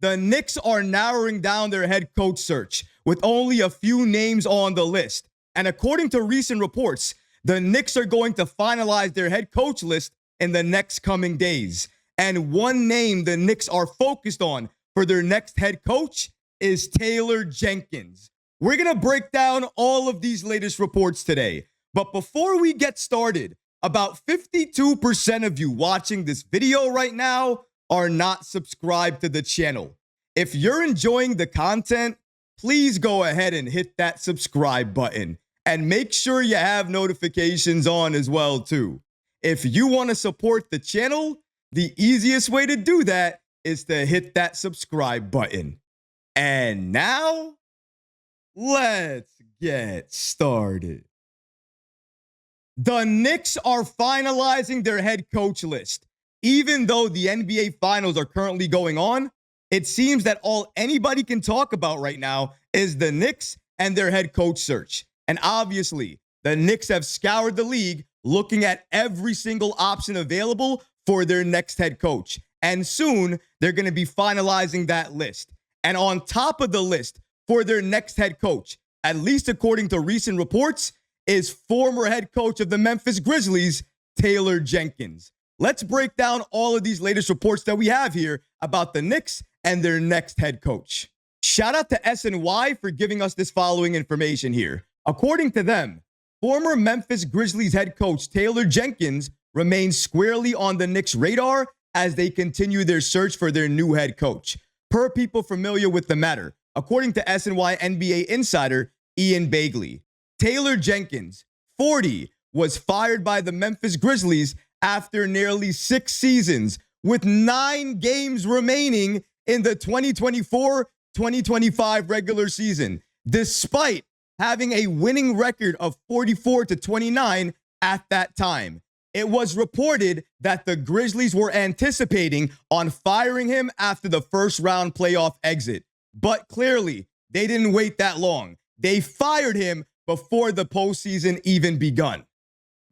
the Knicks are narrowing down their head coach search with only a few names on the list. And according to recent reports, the Knicks are going to finalize their head coach list in the next coming days. And one name the Knicks are focused on for their next head coach is Taylor Jenkins. We're going to break down all of these latest reports today. But before we get started, about 52% of you watching this video right now are not subscribed to the channel. If you're enjoying the content, please go ahead and hit that subscribe button and make sure you have notifications on as well too. If you want to support the channel, the easiest way to do that is to hit that subscribe button. And now, let's get started. The Knicks are finalizing their head coach list. Even though the NBA Finals are currently going on, it seems that all anybody can talk about right now is the Knicks and their head coach search. And obviously, the Knicks have scoured the league looking at every single option available for their next head coach. And soon, they're going to be finalizing that list. And on top of the list for their next head coach, at least according to recent reports, is former head coach of the Memphis Grizzlies, Taylor Jenkins. Let's break down all of these latest reports that we have here about the Knicks and their next head coach. Shout out to SNY for giving us this following information here. According to them, former Memphis Grizzlies head coach Taylor Jenkins remains squarely on the Knicks' radar as they continue their search for their new head coach. Per people familiar with the matter, according to SNY NBA insider Ian Bagley, Taylor Jenkins, 40, was fired by the Memphis Grizzlies after nearly 6 seasons, with 9 games remaining in the 2024-2025 regular season, despite having a winning record of 44-29 at that time. It was reported that the Grizzlies were anticipating on firing him after the first round playoff exit, but clearly they didn't wait that long. They fired him before the postseason even begun.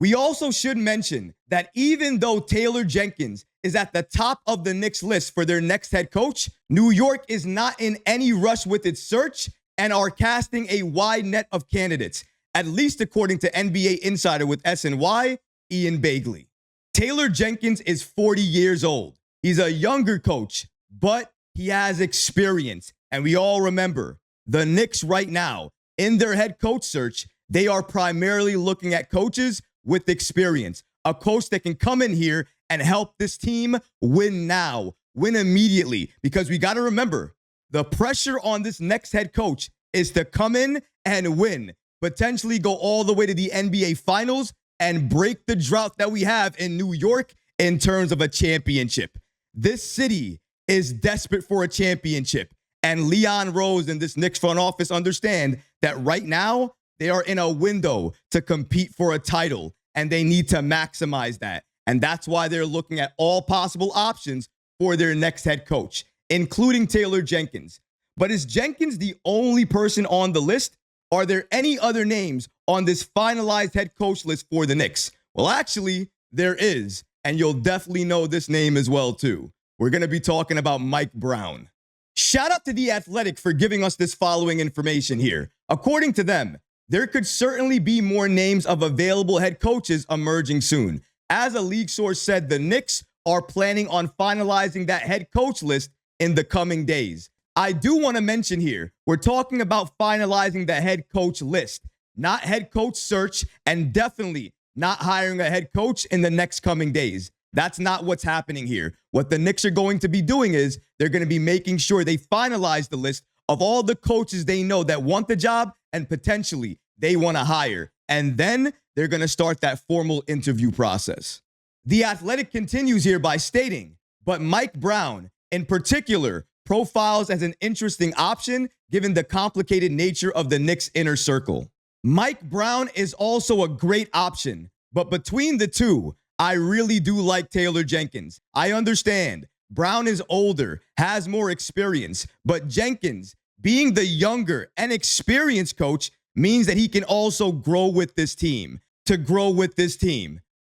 We also should mention that even though Taylor Jenkins is at the top of the Knicks list for their next head coach, New York is not in any rush with its search and are casting a wide net of candidates, at least according to NBA insider with SNY, Ian Bagley. Taylor Jenkins is 40 years old. He's a younger coach, but he has experience. And we all remember, the Knicks right now, in their head coach search, they are primarily looking at coaches with experience. A coach that can come in here and help this team win now, win immediately. Because we got to remember, the pressure on this next head coach is to come in and win, potentially go all the way to the NBA Finals and break the drought that we have in New York in terms of a championship. This city is desperate for a championship. And Leon Rose and this Knicks front office understand that right now they are in a window to compete for a title, and they need to maximize that. And that's why they're looking at all possible options for their next head coach, including Taylor Jenkins. But is Jenkins the only person on the list? Are there any other names on this finalized head coach list for the Knicks? Well, actually, there is, and you'll definitely know this name as well, too. We're going to be talking about Mike Brown. Shout out to The Athletic for giving us this following information here. According to them, there could certainly be more names of available head coaches emerging soon. As a league source said, the Knicks are planning on finalizing that head coach list in the coming days. I do want to mention here, we're talking about finalizing the head coach list, not head coach search, and definitely not hiring a head coach in the next coming days. That's not what's happening here. What the Knicks are going to be doing is they're going to be making sure they finalize the list of all the coaches they know that want the job and potentially they want to hire. And then they're going to start that formal interview process. The Athletic continues here by stating, but Mike Brown in particular profiles as an interesting option given the complicated nature of the Knicks' inner circle. Mike Brown is also a great option, but between the two, I really do like Taylor Jenkins. I understand Brown is older, has more experience, but Jenkins, being the younger and experienced coach, means that he can also grow with this team.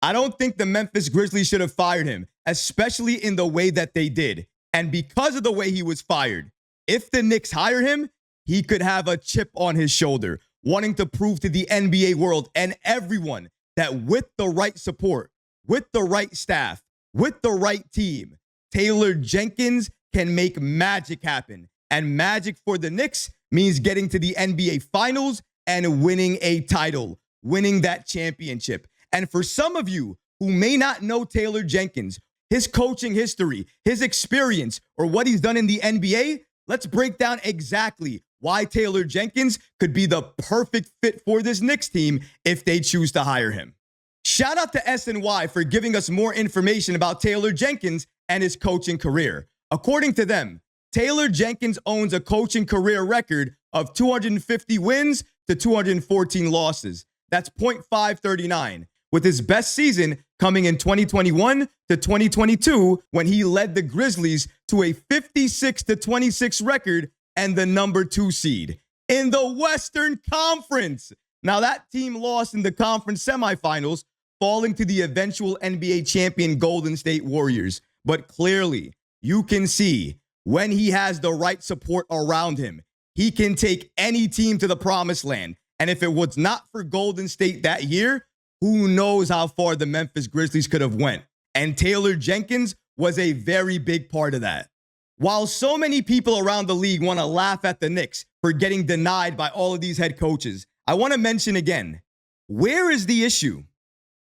I don't think the Memphis Grizzlies should have fired him, especially in the way that they did. And because of the way he was fired, if the Knicks hire him, he could have a chip on his shoulder, wanting to prove to the NBA world and everyone that with the right support, with the right staff, with the right team, Taylor Jenkins can make magic happen. And magic for the Knicks means getting to the NBA Finals and winning a title, winning that championship. And for some of you who may not know Taylor Jenkins, his coaching history, his experience, or what he's done in the NBA, let's break down exactly why Taylor Jenkins could be the perfect fit for this Knicks team if they choose to hire him. Shout out to SNY for giving us more information about Taylor Jenkins and his coaching career. According to them, Taylor Jenkins owns a coaching career record of 250 wins to 214 losses. That's .539, with his best season coming in 2021 to 2022 when he led the Grizzlies to a 56-26 record and the number 2 seed in the Western Conference. Now, that team lost in the conference semifinals, falling to the eventual NBA champion Golden State Warriors. But clearly, you can see when he has the right support around him, he can take any team to the promised land. And if it was not for Golden State that year, who knows how far the Memphis Grizzlies could have went. And Taylor Jenkins was a very big part of that. While so many people around the league want to laugh at the Knicks for getting denied by all of these head coaches, I want to mention again, where is the issue?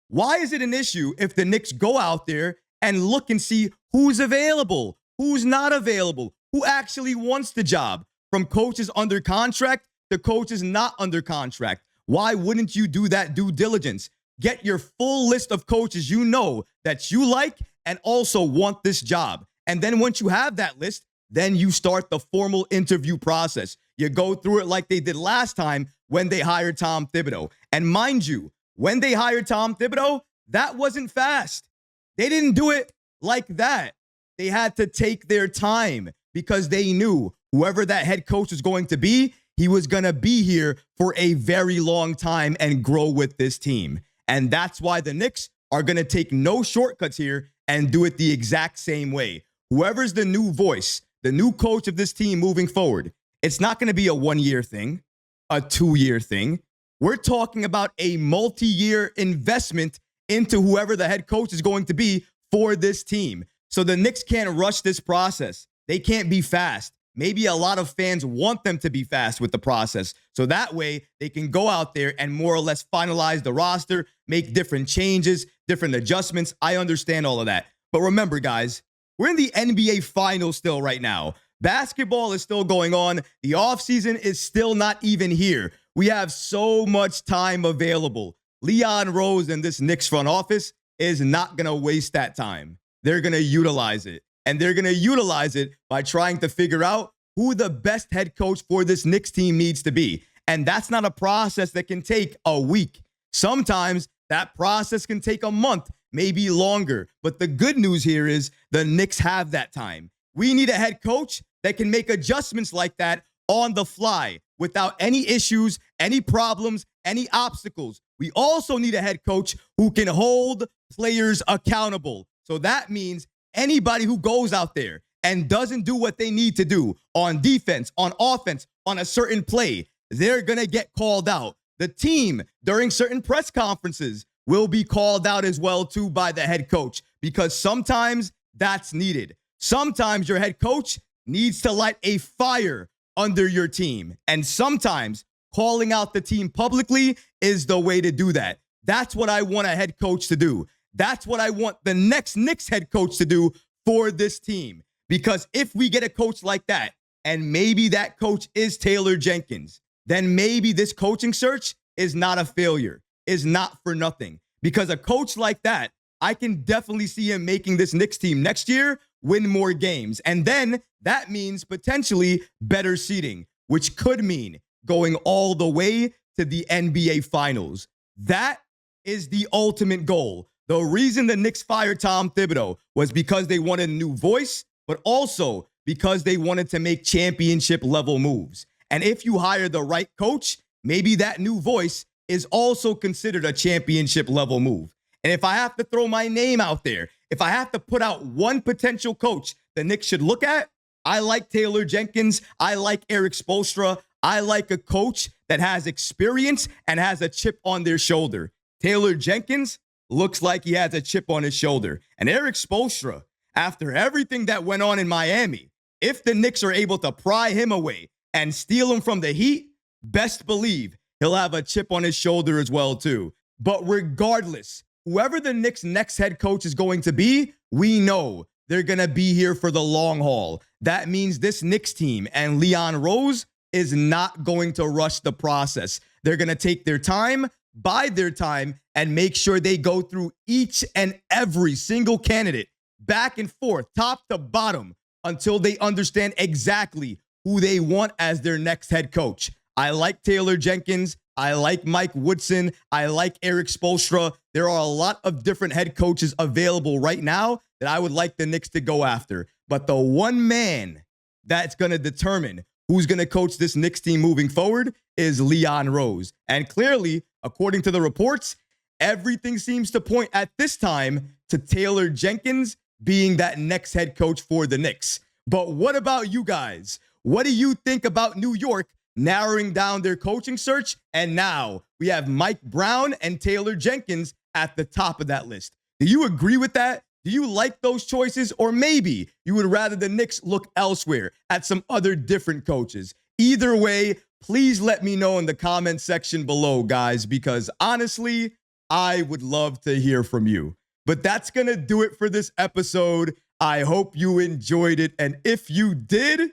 Why is it an issue if the Knicks go out there and look and see who's available, who's not available, who actually wants the job, from coaches under contract to coaches not under contract? Why wouldn't you do that due diligence? Get your full list of coaches you know that you like and also want this job. And then once you have that list, then you start the formal interview process. You go through it like they did last time when they hired Tom Thibodeau. And mind you, when they hired Tom Thibodeau, that wasn't fast. They didn't do it like that. They had to take their time because they knew whoever that head coach was going to be, he was going to be here for a very long time and grow with this team. And that's why the Knicks are going to take no shortcuts here and do it the exact same way. Whoever's the new voice, the new coach of this team moving forward, it's not going to be a 1-year thing, a 2-year thing. We're talking about a multi-year investment into whoever the head coach is going to be for this team. So the Knicks can't rush this process. They can't be fast. Maybe a lot of fans want them to be fast with the process. So that way they can go out there and more or less finalize the roster, make different changes, different adjustments. I understand all of that. But remember, guys, we're in the NBA Finals still right now. Basketball is still going on. The offseason is still not even here. We have so much time available. Leon Rose and this Knicks front office is not going to waste that time. They're going to utilize it. And they're going to utilize it by trying to figure out who the best head coach for this Knicks team needs to be. And that's not a process that can take a week. Sometimes that process can take a month, maybe longer. But the good news here is the Knicks have that time. We need a head coach that can make adjustments like that on the fly without any issues, any problems, any obstacles. We also need a head coach who can hold players accountable. So that means anybody who goes out there and doesn't do what they need to do on defense, on offense, on a certain play, they're going to get called out. The team during certain press conferences will be called out as well too by the head coach, because sometimes that's needed. Sometimes your head coach needs to light a fire under your team. And sometimes calling out the team publicly is the way to do that. That's what I want a head coach to do. That's what I want the next Knicks head coach to do for this team. Because if we get a coach like that, and maybe that coach is Taylor Jenkins, then maybe this coaching search is not a failure, is not for nothing. Because a coach like that, I can definitely see him making this Knicks team next year win more games. And then that means potentially better seeding, which could mean going all the way to the NBA Finals. That is the ultimate goal. The reason the Knicks fired Tom Thibodeau was because they wanted a new voice, but also because they wanted to make championship level moves. And if you hire the right coach, maybe that new voice is also considered a championship level move. And if I have to throw my name out there, if I have to put out one potential coach the Knicks should look at, I like Taylor Jenkins. I like Eric Spoelstra. I like a coach that has experience and has a chip on their shoulder. Taylor Jenkins looks like he has a chip on his shoulder. And Eric Spoelstra, after everything that went on in Miami, if the Knicks are able to pry him away and steal him from the Heat, best believe he'll have a chip on his shoulder as well, too. But regardless, whoever the Knicks' next head coach is going to be, we know they're going to be here for the long haul. That means this Knicks team and Leon Rose is not going to rush the process. They're going to take their time, bide their time, and make sure they go through each and every single candidate back and forth, top to bottom, until they understand exactly who they want as their next head coach. I like Taylor Jenkins. I like Mike Woodson. I like Eric Spoelstra. There are a lot of different head coaches available right now that I would like the Knicks to go after. But the one man that's going to determine who's going to coach this Knicks team moving forward is Leon Rose. And clearly, according to the reports, everything seems to point at this time to Taylor Jenkins being that next head coach for the Knicks. But what about you guys? What do you think about New York narrowing down their coaching search? And now we have Mike Brown and Taylor Jenkins at the top of that list. Do you agree with that? Do you like those choices? Or maybe you would rather the Knicks look elsewhere at some other different coaches? Either way, please let me know in the comment section below, guys, because honestly, I would love to hear from you. But that's going to do it for this episode. I hope you enjoyed it. And if you did,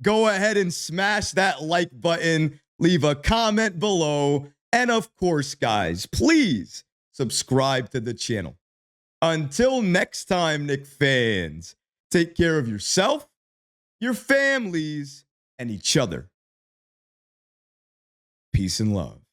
go ahead and smash that like button, leave a comment below. And of course, guys, please subscribe to the channel. Until next time, Knicks fans, take care of yourself, your families, and each other. Peace and love.